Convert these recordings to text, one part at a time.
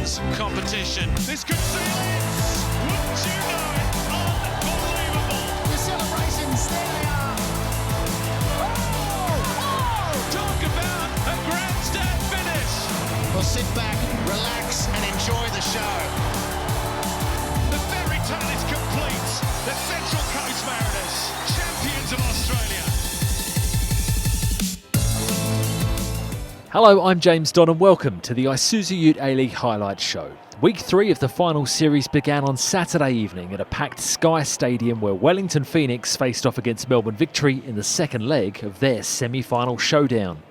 this competition. This could see it! Wouldn't you know it? Unbelievable! The celebrations, there they are. Talk about a grandstand finish! Well, sit back, relax, and enjoy the show. The fairy tale is complete. The Central Coast Mariners, champions of Australia. Hello, I'm James Don and welcome to the Isuzu UTE A-League highlight show. Week 3 of the final series began on Saturday evening at a packed Sky Stadium where Wellington Phoenix faced off against Melbourne Victory in the second leg of their semi-final showdown.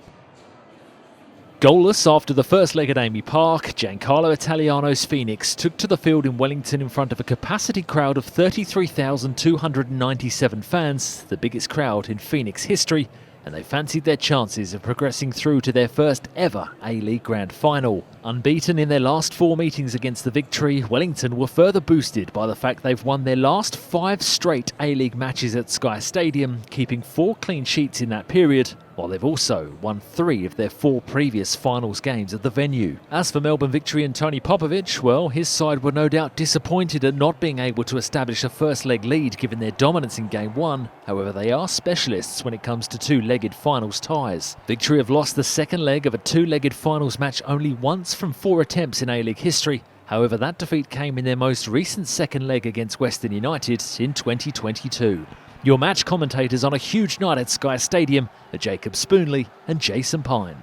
Goalless after the first leg at Amy Park, Giancarlo Italiano's Phoenix took to the field in Wellington in front of a capacity crowd of 33,297 fans, the biggest crowd in Phoenix history, and they fancied their chances of progressing through to their first ever A-League Grand Final. Unbeaten in their last 4 meetings against the Victory, Wellington were further boosted by the fact they've won their last 5 straight A-League matches at Sky Stadium, keeping 4 clean sheets in that period, while they've also won 3 of their 4 previous finals games at the venue. As for Melbourne Victory and Tony Popovich, well, his side were no doubt disappointed at not being able to establish a first-leg lead given their dominance in Game 1. However, they are specialists when it comes to 2-legged finals ties. Victory have lost the second leg of a 2-legged finals match only once from 4 attempts in A-League history. However, that defeat came in their most recent second leg against Western United in 2022. Your match commentators on a huge night at Sky Stadium are Jacob Spoonley and Jason Pine.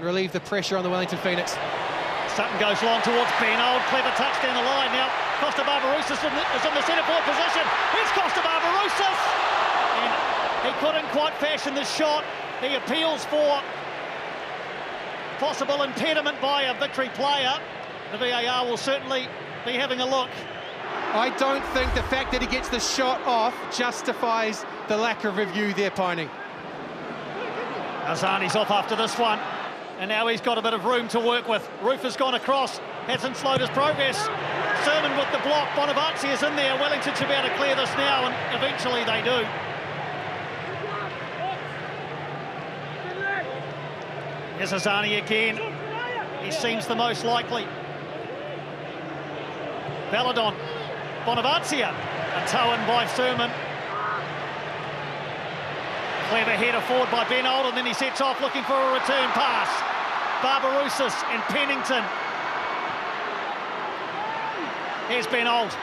Relieve the pressure on the Wellington Phoenix. Sutton goes long towards Ben Old, clever touch down the line. Now Costa Barbarouses is in the centre forward position. Here's Costa Barbarouses! And he couldn't quite fashion the shot. He appeals for possible impediment by a Victory player. The VAR will certainly be having a look. I don't think the fact that he gets the shot off justifies the lack of review there, Piney. Azani's off after this one, and now he's got a bit of room to work with. Roof has gone across, hasn't slowed his progress. Sermon with the block, Bonavazzi is in there. Wellington should be able to clear this now, and eventually they do. Here's Azani again. He seems the most likely. Belladon. Bonavazzi, a toe-in by Sermon. Clever header forward by Ben Old, and then he sets off looking for a return pass. Barbarouses and Pennington. Here's Ben Old.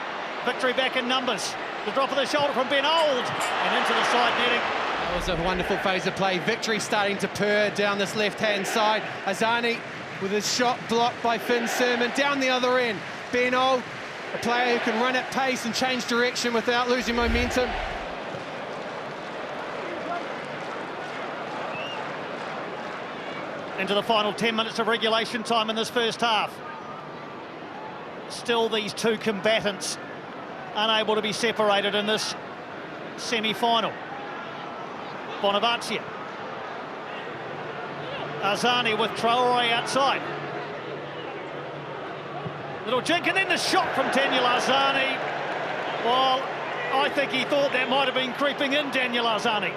Victory back in numbers. The drop of the shoulder from Ben Old, and into the side netting. That was a wonderful phase of play. Victory starting to purr down this left-hand side. Azani with his shot blocked by Finn Sermon down the other end. Ben Old, a player who can run at pace and change direction without losing momentum. Into the final 10 minutes of regulation time in this first half. Still these two combatants unable to be separated in this semi-final. Bonavazzi. Azani with Traore outside. Little jink, and then the shot from Daniel Azani. Well, I think he thought that might have been creeping in, Daniel Azani.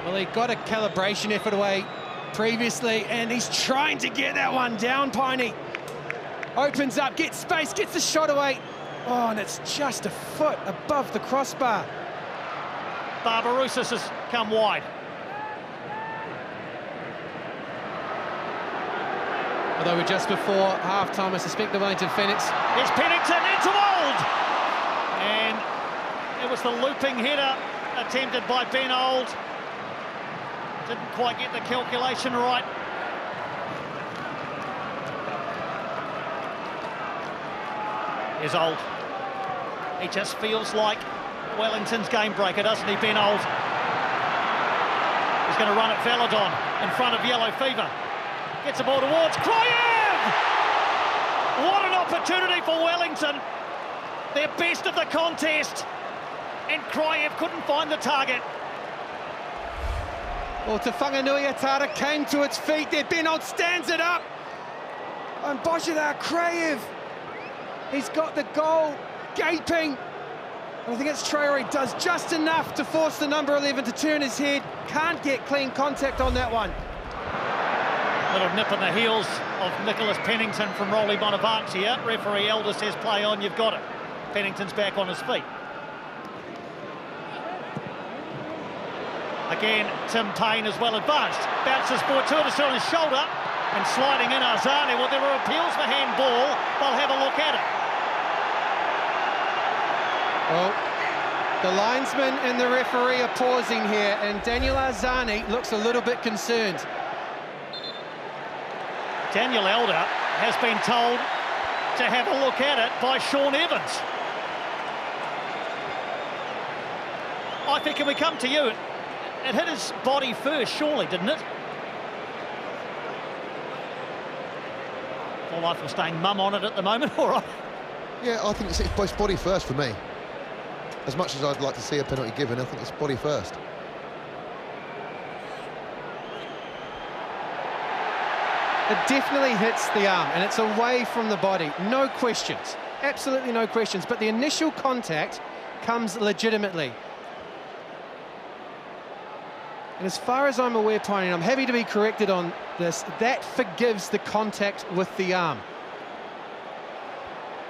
Well, he got a calibration effort away previously, and he's trying to get that one down, Piney. Opens up, gets space, gets the shot away. Oh, and it's just a foot above the crossbar. Barbarouses has come wide. Although we're just before half-time, I suspect the Wellington Phoenix. Here's Pennington into Old! And it was the looping header attempted by Ben Old. Didn't quite get the calculation right. Here's Old. He just feels like Wellington's game breaker, doesn't he, Ben Old? He's going to run at Belladon in front of Yellow Fever. Gets the ball towards Kraev! What an opportunity for Wellington. Their best of the contest. And Kraev couldn't find the target. Well, Te Whanganui-a-Tara came to its feet there. Ben Old stands it up. And Bojidar Kraev, he's got the goal gaping. And I think it's Traore does just enough to force the number 11 to turn his head. Can't get clean contact on that one. Little nip in the heels of Nicholas Pennington from Rolly Bonavacia. Referee Elder says play on, you've got it. Pennington's back on his feet. Again, Tim Payne is well advanced. Bounces forward to it, it's on his shoulder. And sliding in Arzani. Well, there were appeals for handball. They'll have a look at it. Well, the linesman and the referee are pausing here, and Daniel Arzani looks a little bit concerned. Daniel Elder has been told to have a look at it by Sean Evans. I think, can we come to you? It hit his body first, surely, didn't it? All life was staying mum on it at the moment, all right? Yeah, I think it's both body first for me. As much as I'd like to see a penalty given, I think it's body first. It definitely hits the arm, and it's away from the body. No questions, absolutely no questions. But the initial contact comes legitimately. And as far as I'm aware, Piney, and I'm happy to be corrected on this, that forgives the contact with the arm.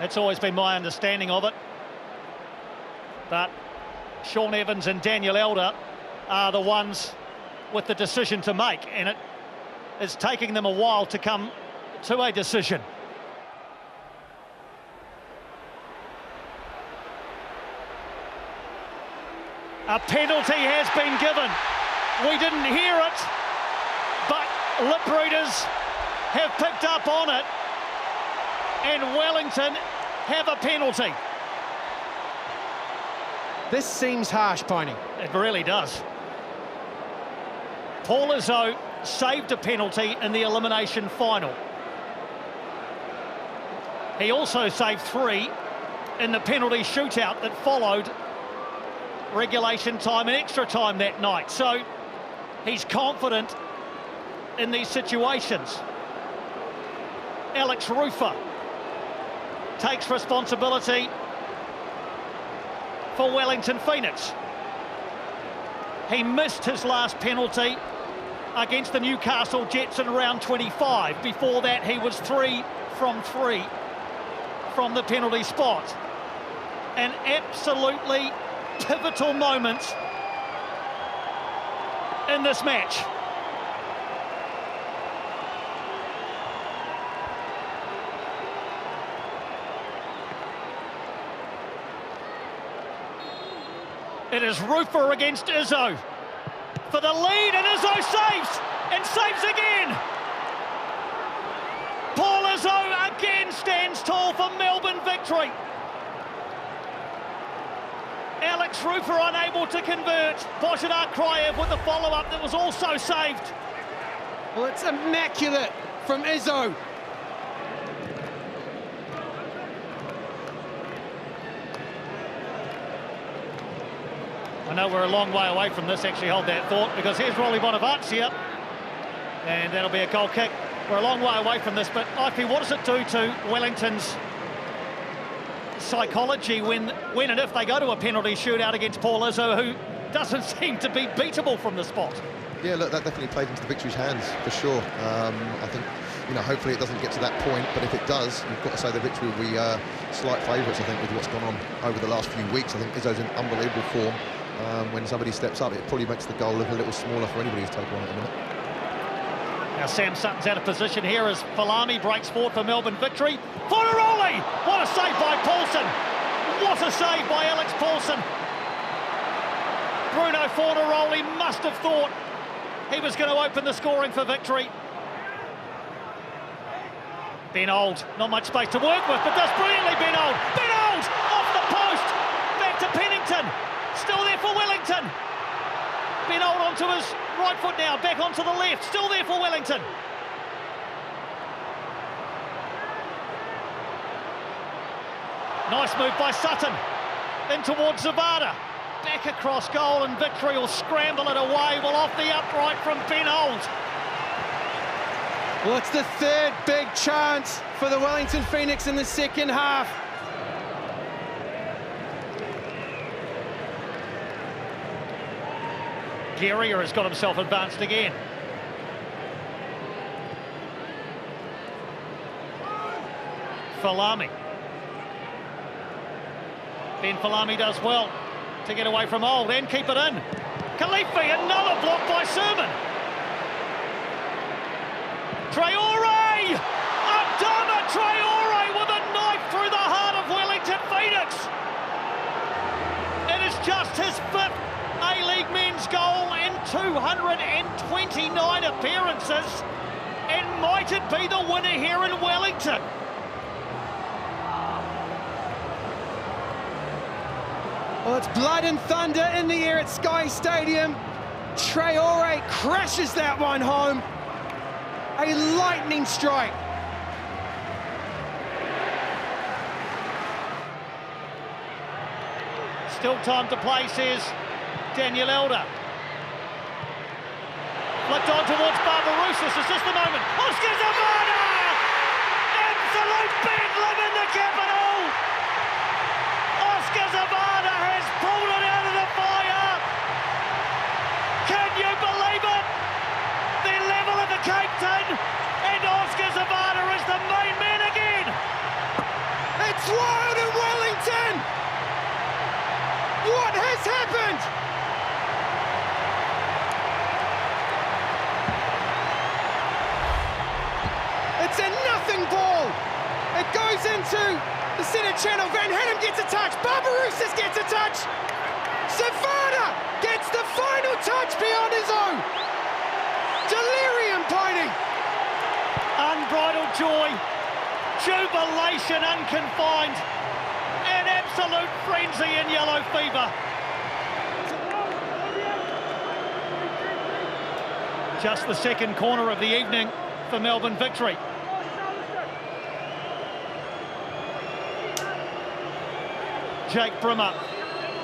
That's always been my understanding of it. But Sean Evans and Daniel Elder are the ones with the decision to make, and it is taking them a while to come to a decision. A penalty has been given. We didn't hear it, but lip readers have picked up on it, and Wellington have a penalty. This seems harsh, Piney. It really does. Paul Izzo saved a penalty in the elimination final. He also saved 3 in the penalty shootout that followed regulation time and extra time that night. So he's confident in these situations. Alex Rufer takes responsibility for Wellington Phoenix. He missed his last penalty against the Newcastle Jets in round 25. Before that, he was 3 from 3 from the penalty spot. An absolutely pivotal moment in this match. It is Rufer against Izzo for the lead, and Izzo saves, and saves again. Paul Izzo again stands tall for Melbourne victory. Alex Rufer unable to convert. Božidar Krajev with the follow-up that was also saved. Well, it's immaculate from Izzo. I know we're a long way away from this, actually hold that thought, because here's Rolly Bonavacia, and that'll be a goal kick. We're a long way away from this, but IP, what does it do to Wellington's psychology when and if they go to a penalty shootout against Paul Izzo, who doesn't seem to be beatable from the spot? Yeah, look, that definitely plays into the victory's hands, for sure. I think, you know, hopefully it doesn't get to that point, but if it does, you've got to say the victory will be slight favourites, I think, with what's gone on over the last few weeks. I think Izzo's in unbelievable form. When somebody steps up, it probably makes the goal look a little smaller for anybody who's taken on at the minute. Now Sam Sutton's out of position here as Falami breaks forward for Melbourne victory. Fornaroli! What a save by Paulson! What a save by Alex Paulson! Bruno Fornaroli must have thought he was going to open the scoring for victory. Ben Old, not much space to work with, but does brilliantly, Ben Old! Ben Old! Off the post! Back to Pennington! Still there for Wellington. Ben Old onto his right foot now, back onto the left, still there for Wellington. Nice move by Sutton, in towards Zavada. Back across goal, and victory will scramble it away. Well, off the upright from Ben Old. Well, it's the third big chance for the Wellington Phoenix in the second half. Guerrier has got himself advanced again. Falami. Ben Falami does well to get away from Old and keep it in. Khalifi, another block by Sermon. Traore! Adama Traore with a knife through the heart of Wellington Phoenix. It is just his 5th A-League men's goal in 229 appearances. And might it be the winner here in Wellington? Well, it's blood and thunder in the air at Sky Stadium. Traore crashes that one home. A lightning strike. Still time to play, says Daniel Elder. Flicked on towards Barbarouses. Is this the moment? Oscar Zavada! Absolute bedlam in the capital! Oscar Zavada has pulled it out of the fire! Can you believe it? They're level at the Cape Town, and Oscar Zavada is the main man again! It's wild in Wellington! What has happened? It's a nothing ball. It goes into the centre channel. Van Hanem gets a touch. Barbarouses gets a touch. Zavada gets the final touch beyond his own. Delirium pointing. Unbridled joy, jubilation unconfined, an absolute frenzy in yellow fever. Just the second corner of the evening for Melbourne Victory. Jake Brimmer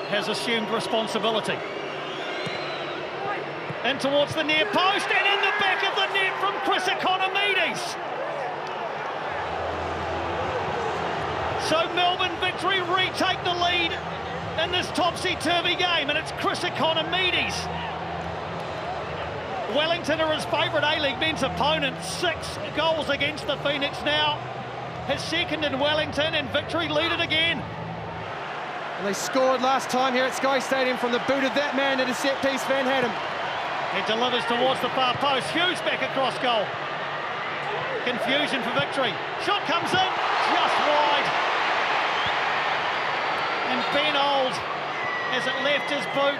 has assumed responsibility. In towards the near post and in the back of the net from Chris Economides. So Melbourne Victory retake the lead in this topsy-turvy game, and it's Chris Economides. Wellington are his favourite A-League men's opponent. 6 goals against the Phoenix now. His second in Wellington, and Victory lead it again. Well, they scored last time here at Sky Stadium from the boot of that man at a set piece, Van Hanem. It delivers towards the far post. Hughes back across goal. Confusion for Victory. Shot comes in, just wide. And Ben Old, as it left his boot,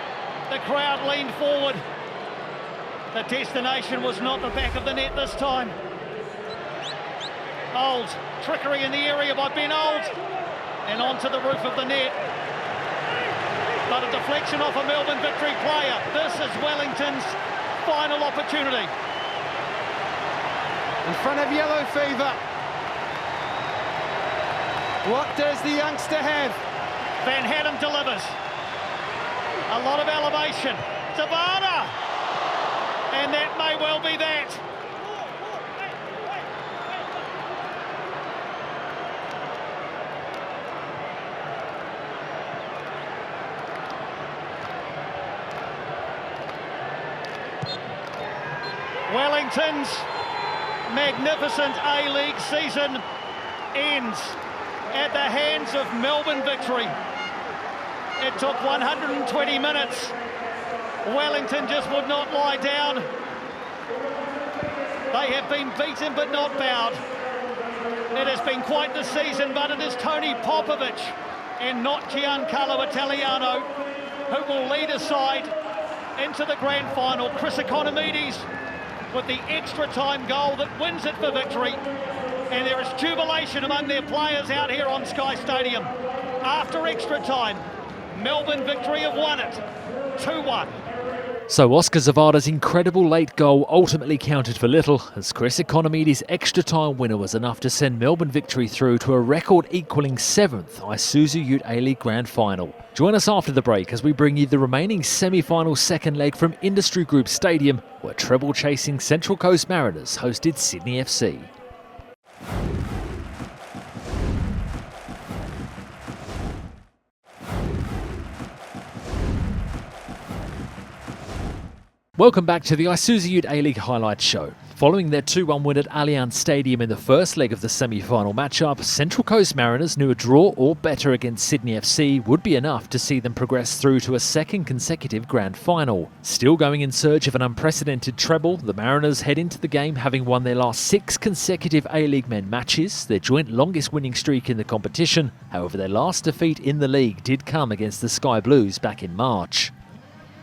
the crowd leaned forward. The destination was not the back of the net this time. Old, trickery in the area by Ben Old. And onto the roof of the net. But a deflection off a Melbourne Victory player. This is Wellington's final opportunity. In front of yellow fever. What does the youngster have? Van Hanem delivers. A lot of elevation. Zavada! And that may well be that. Wellington's magnificent A-League season ends at the hands of Melbourne Victory. It took 120 minutes. Wellington just would not lie down. They have been beaten but not bowed. It has been quite the season, but it is Tony Popovic and not Giancarlo Italiano who will lead a side into the grand final. Chris Economides with the extra time goal that wins it for Victory. And there is jubilation among their players out here on Sky Stadium. After extra time, Melbourne Victory have won it 2-1. So Oscar Zavada's incredible late goal ultimately counted for little, as Chris Economides' extra time winner was enough to send Melbourne Victory through to a record equalling 7th Isuzu UTE A-League Grand Final. Join us after the break as we bring you the remaining semi-final second leg from Industry Group Stadium, where treble-chasing Central Coast Mariners hosted Sydney FC. Welcome back to the Isuzu UTE A-League highlights show. Following their 2-1 win at Allianz Stadium in the first leg of the semi-final matchup, Central Coast Mariners knew a draw or better against Sydney FC would be enough to see them progress through to a second consecutive grand final. Still going in search of an unprecedented treble, the Mariners head into the game having won their last 6 consecutive A-League men matches, their joint longest winning streak in the competition. However, their last defeat in the league did come against the Sky Blues back in March.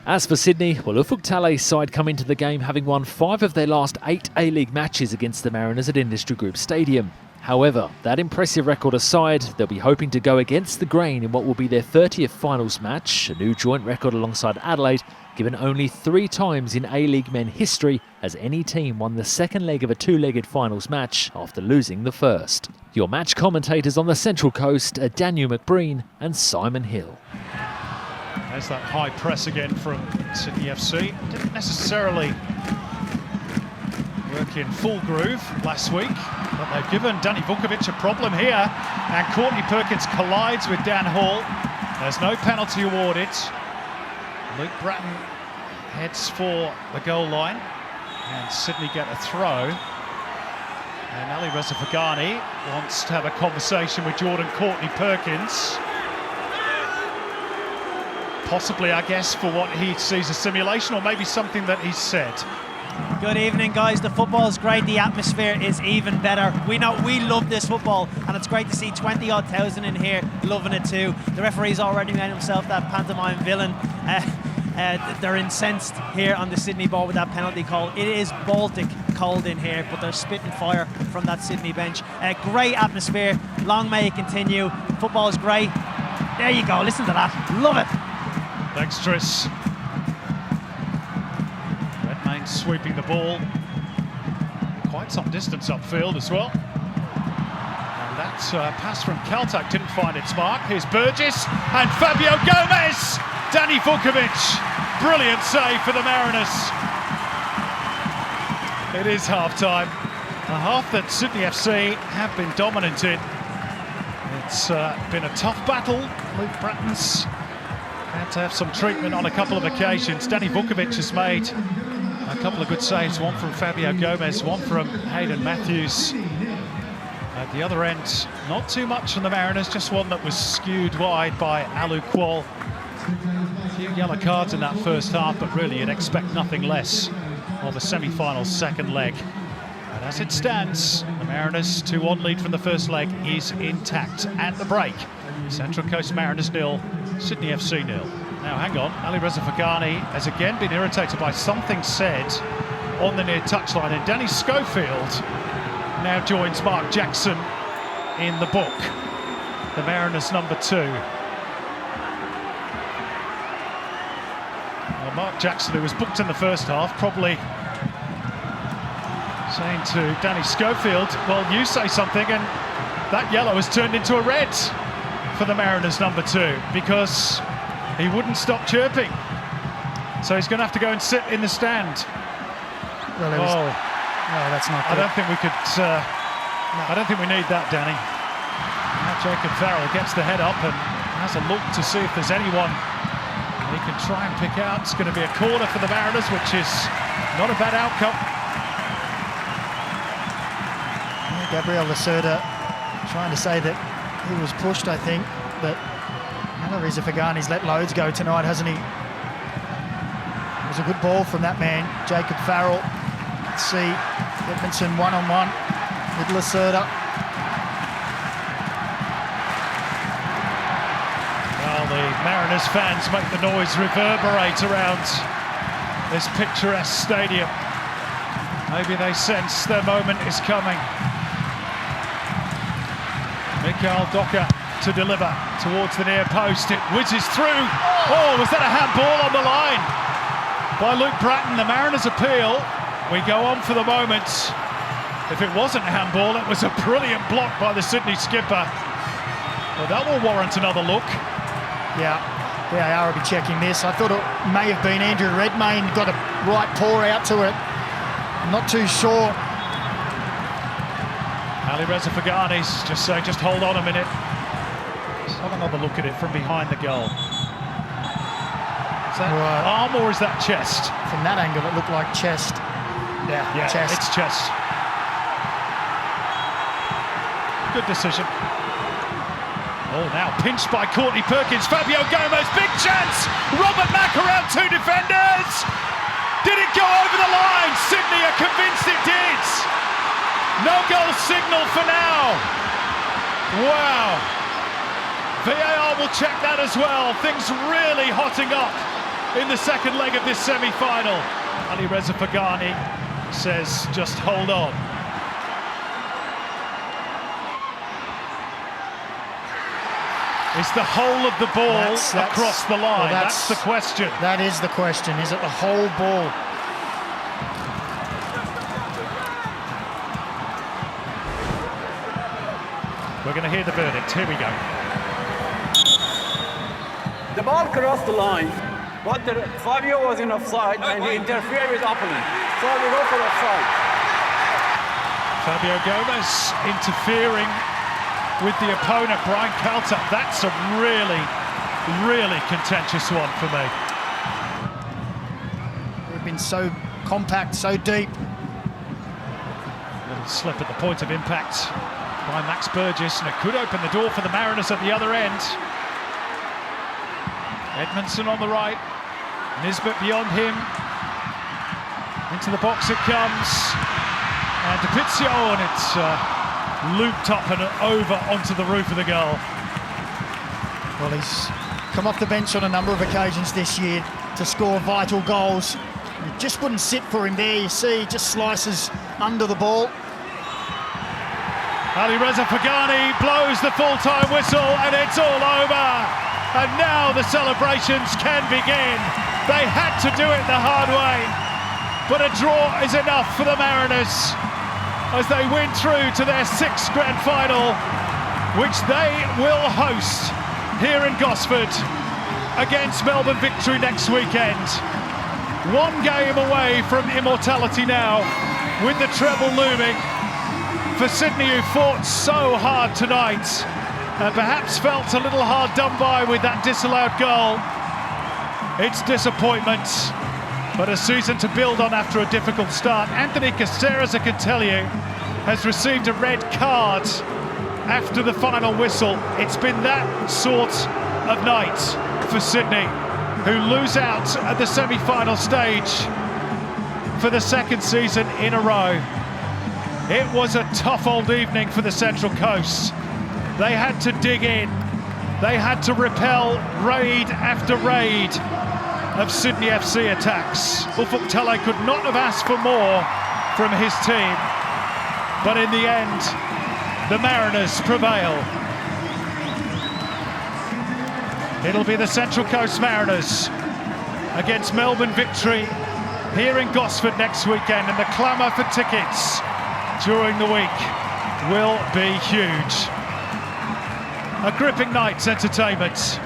As for Sydney, well, Ufuk Talay's side come into the game having won 5 of their last 8 A-League matches against the Mariners at Industry Group Stadium. However, that impressive record aside, they'll be hoping to go against the grain in what will be their 30th finals match, a new joint record alongside Adelaide, given only 3 times in A-League men history has any team won the second leg of a 2-legged finals match after losing the first. Your match commentators on the Central Coast are Daniel McBreen and Simon Hill. There's that high press again from Sydney FC. Didn't necessarily work in full groove last week, but they've given Danny Vukovic a problem here, and Courtney Perkins collides with Dan Hall. There's no penalty awarded. Luke Bratton heads for the goal line, and Sydney get a throw. And Ali Reza Fagani wants to have a conversation with Jordan Courtney Perkins. Possibly, I guess, for what he sees as simulation, or maybe something that he's said. Good evening, guys. The football is great. The atmosphere is even better. We love this football, and it's great to see 20-odd thousand in here loving it too. The referee's already made himself that pantomime villain. They're incensed here on the Sydney ball with that penalty call. It is Baltic cold in here, but they're spitting fire from that Sydney bench. Great atmosphere. Long may it continue. Football is great. There you go. Listen to that. Love it. Dexterous. Redmayne sweeping the ball quite some distance upfield as well. And that pass from Kaltak didn't find its mark. Here's Burgess and Fabio Gomez. Danny Vukovic, brilliant save for the Mariners. It is half-time. A half that Sydney FC have been dominant in. It's been a tough battle. Luke Bratton's had to have some treatment on a couple of occasions. Danny Vukovic has made a couple of good saves, one from Fabio Gomez, one from Hayden Matthews. At the other end, not too much from the Mariners, just one that was skewed wide by Alu Kuol. A few yellow cards in that first half, but really you'd expect nothing less of a semi-final second leg. And as it stands, the Mariners' 2-1 lead from the first leg is intact. At the break, Central Coast Mariners 0, Sydney FC 0. Now hang on, Ali Reza Fagani has again been irritated by something said on the near touchline, and Danny Schofield now joins Mark Jackson in the book, the Mariners number 2. Well, Mark Jackson, who was booked in the first half, probably saying to Danny Schofield, well, you say something, and that yellow has turned into a red for the Mariners number 2, because he wouldn't stop chirping. So he's going to have to go and sit in the stand. Well, no, that's not good. I don't think we could. I don't think we need that, Danny. Now Jacob Farrell gets the head up and has a look to see if there's anyone he can try and pick out. It's going to be a corner for the Mariners, which is not a bad outcome. Gabriel Lacerda trying to say that he was pushed, I think, but Reza Fagani's let loads go tonight, hasn't he? It was a good ball from that man, Jacob Farrell. Let's see, Edmondson one-on-one with Lacerda. Well, the Mariners fans make the noise reverberate around this picturesque stadium. Maybe they sense their moment is coming. Mikael Docker to deliver towards the near post. It whizzes through. Oh, was that a handball on the line by Luke Bratton? The Mariners appeal. We go on for the moment. If it wasn't a handball, it was a brilliant block by the Sydney skipper. Well, that will warrant another look. Yeah, VAR will be checking this. I thought it may have been Andrew Redmayne, got a right paw out to it. I'm not too sure. Ali Reza Fagani's just saying, just hold on a minute. Let's have another look at it from behind the goal. It's that arm or is that chest? From that angle, it looked like chest. Yeah, chest. It's chest. Good decision. Oh, now pinched by Courtney Perkins. Fabio Gomez, big chance! Robert Mack around two defenders! Did it go over the line? Sydney are convinced it did! No goal signal for now. Wow. VAR will check that as well. Things really hotting up in the second leg of this semi-final. Ali Reza Fagani says, just hold on. Is the whole of the ball across the line? Well, that's the question. That is the question. Is it the whole ball? We're going to hear the verdict. Here we go. The ball crossed the line, but Fabio was in offside and he interfered with opponent. So we go for offside. Fabio Gomez interfering with the opponent, Brian Calter. That's a really, really contentious one for me. We've been so compact, so deep. Little slip at the point of impact by Max Burgess, and it could open the door for the Mariners at the other end. Edmondson on the right, Nisbet beyond him. Into the box it comes, and DiPizio, and it's looped up and over onto the roof of the goal. Well, he's come off the bench on a number of occasions this year to score vital goals. It just wouldn't sit for him there. You see, he just slices under the ball. Ali Reza Fagani blows the full-time whistle and it's all over. And now the celebrations can begin. They had to do it the hard way. But a draw is enough for the Mariners as they win through to their sixth grand final, which they will host here in Gosford against Melbourne Victory next weekend. One game away from immortality now, with the treble looming for Sydney, who fought so hard tonight and perhaps felt a little hard done by with that disallowed goal. It's disappointment, but a season to build on after a difficult start. Anthony Caceres, I can tell you, has received a red card after the final whistle. It's been that sort of night for Sydney, who lose out at the semi-final stage for the second season in a row. It was a tough old evening for the Central Coast. They had to dig in. They had to repel raid after raid of Sydney FC attacks. Ufuk Talay could not have asked for more from his team. But in the end, the Mariners prevail. It'll be the Central Coast Mariners against Melbourne Victory here in Gosford next weekend, and the clamour for tickets during the week will be huge. A gripping night's entertainment.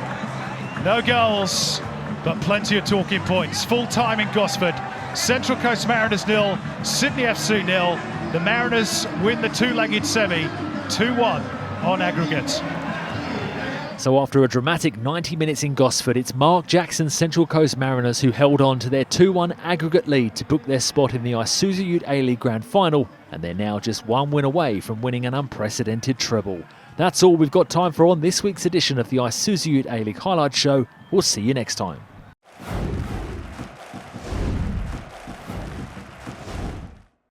No goals, but plenty of talking points. Full time in Gosford. Central Coast Mariners 0, Sydney FC 0. The Mariners win the two-legged semi 2-1 on aggregate. So after a dramatic 90 minutes in Gosford, it's Mark Jackson's Central Coast Mariners who held on to their 2-1 aggregate lead to book their spot in the Isuzu UTE A-League Grand Final, and they're now just one win away from winning an unprecedented treble. That's all we've got time for on this week's edition of the Isuzu UTE A-League Highlight Show. We'll see you next time.